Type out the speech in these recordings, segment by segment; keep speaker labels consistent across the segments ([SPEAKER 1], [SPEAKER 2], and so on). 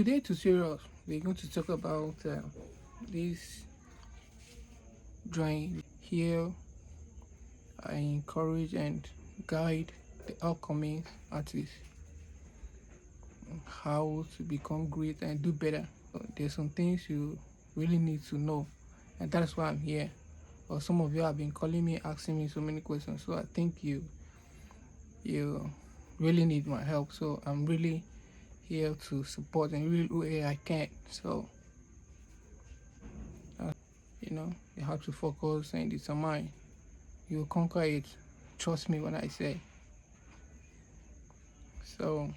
[SPEAKER 1] Today tutorial we're going to talk about this drawing. Here I encourage and guide the upcoming artists how to become great and do better. There's some things you really need to know, and that's why I'm here. Or some of you have been calling me, asking me so many questions, so I think you really need my help. So I'm really here to support and really do what I can. So you have to focus and determine. You'll conquer it. Trust me when I say. So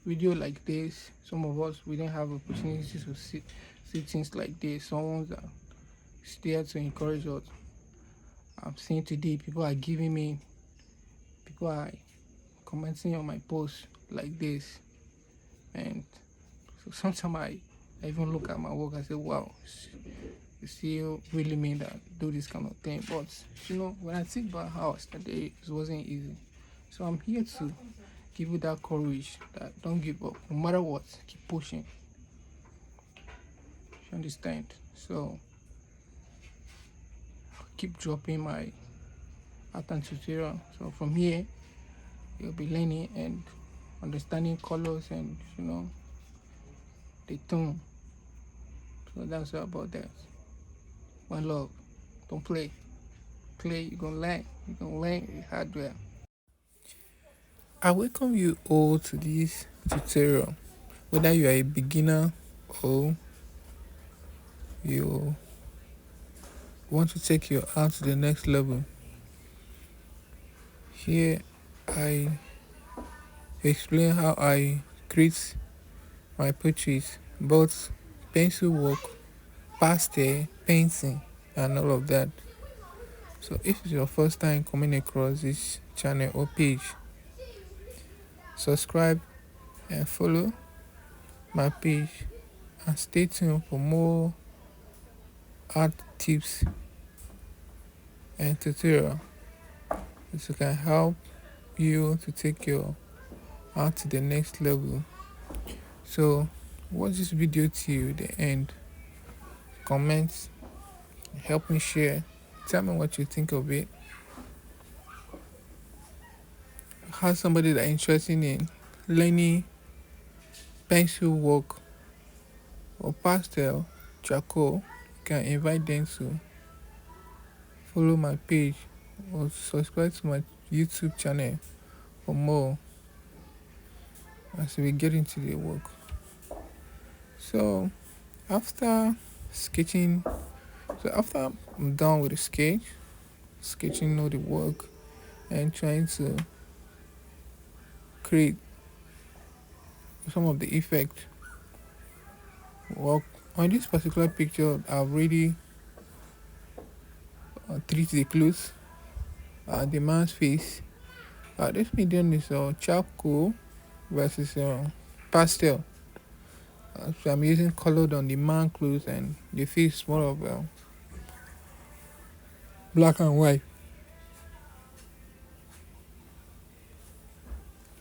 [SPEAKER 1] video like this, some of us we didn't have opportunities to see things like this. Someone that is there to encourage us. I'm seeing today people are commenting on my posts like this, and so sometimes I even look at my work and say, wow, you still really mean that do this kind of thing. But when I think about how I started, it wasn't easy. So I'm here to give you that courage that don't give up, no matter what, keep pushing. You understand? So I'll keep dropping my art and tutorial. So from here, you'll be learning and understanding colors and the tone. So that's all about that. One love. Don't play. Play, you're gonna learn. You're gonna learn the hard way. I welcome you all to this tutorial. Whether you are a beginner or you want to take your art to the next level, here I explain how I create my portraits, both pencil work, pastel, painting, and all of that. So if it's your first time coming across this channel or page, subscribe and follow my page and stay tuned for more art tips and tutorial that can help you to take your art to the next level. So watch this video till the end, comment, help me share, tell me what you think of it. Have somebody that interested in learning pencil work or pastel, charcoal, you can invite them to follow my page or subscribe to my YouTube channel for more as we get into the work. So after sketching, after I'm done with the sketching all the work and trying to create some of the effect work on this particular picture, I've already treated the clothes, the man's face. This medium is charcoal versus pastel. So I'm using colored on the man clothes and the face more of black and white.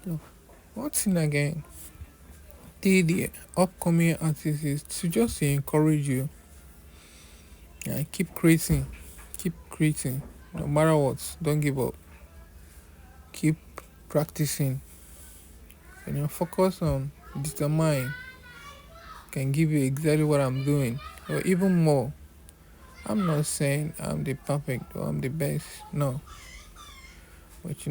[SPEAKER 1] So one thing again, the upcoming artists is to just encourage you and keep creating, no matter what. Don't give up. Keep practicing. Focus on determine. Can give you exactly what I'm doing or even more. I'm not saying I'm the perfect or I'm the best, no, but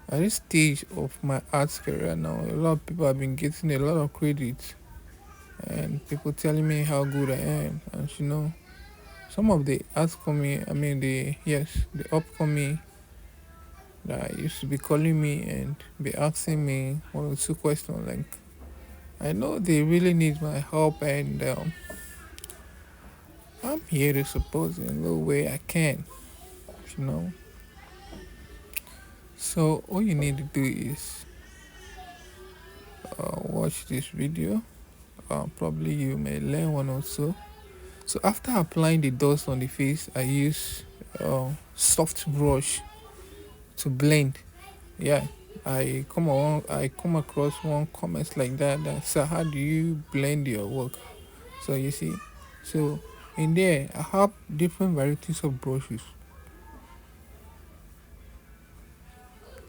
[SPEAKER 1] at this stage of my arts career now, a lot of people have been getting a lot of credit and people telling me how good I am. And some of the the upcoming that used to be calling me and be asking me one or two questions, like I know they really need my help, and I'm here to support in a little way I can, you know. So all you need to do is watch this video. Probably you may learn one or two. So after applying the dust on the face, I use soft brush to blend. Yeah, I come across one comments like that, that so how do you blend your work? So you see, so in there I have different varieties of brushes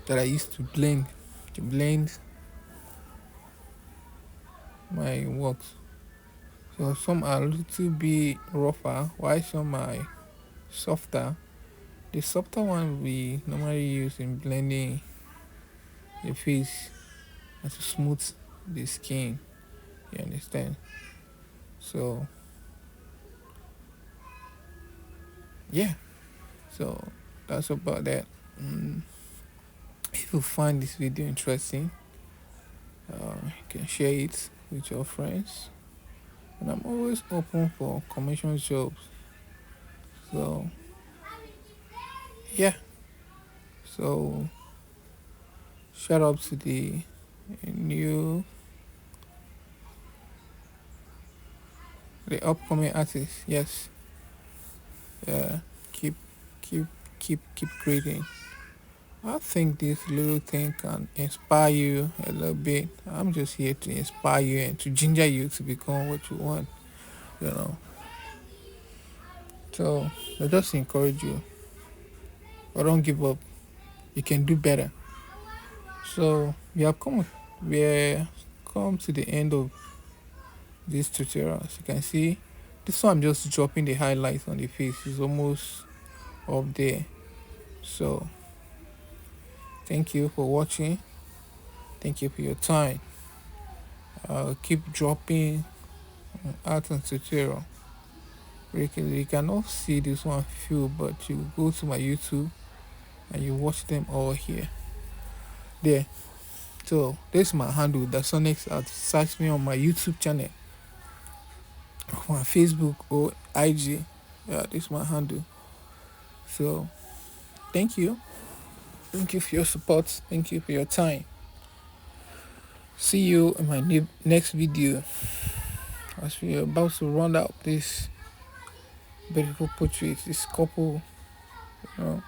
[SPEAKER 1] that I used to blend my works. So some are a little bit rougher, while some are softer. The softer one we normally use in blending the face and to smooth the skin. You understand? So yeah, so that's about that. Mm, if you find this video interesting, you can share it with your friends. And I'm always open for commission jobs. So yeah, so shout out to new the upcoming artists. Yes, yeah, keep keep keep creating. I think this little thing can inspire you a little bit. I'm just here to inspire you and to ginger you to become what you want, you know. So I just encourage you, but don't give up. You can do better. So we have come to the end of this tutorial. As you can see, this one I'm just dropping the highlights on the face. It's almost up there. So thank you for watching. Thank you for your time. I'll keep dropping art and tutorial. You cannot see this one few, but you go to my YouTube and you watch them all here. There. So this is my handle, the Sonics Art. Search me on my YouTube channel, on Facebook or IG. Yeah, this is my handle. So thank you. Thank you for your support. Thank you for your time. See you in my next video as we are about to round out this beautiful portrait, this couple. You know,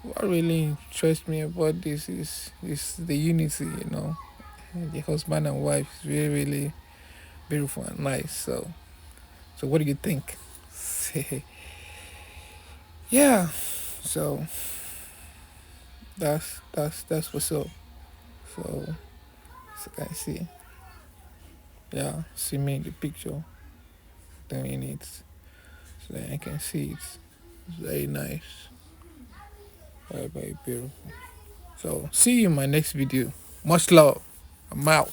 [SPEAKER 1] what really interests me about this is the unity, the husband and wife is really, really beautiful and nice. So what do you think? Yeah. So that's what's up. So I can see. Yeah, see me in the picture doing it. So that I can see it. It's very nice. Very, very beautiful. So see you in my next video. Much love. I'm out.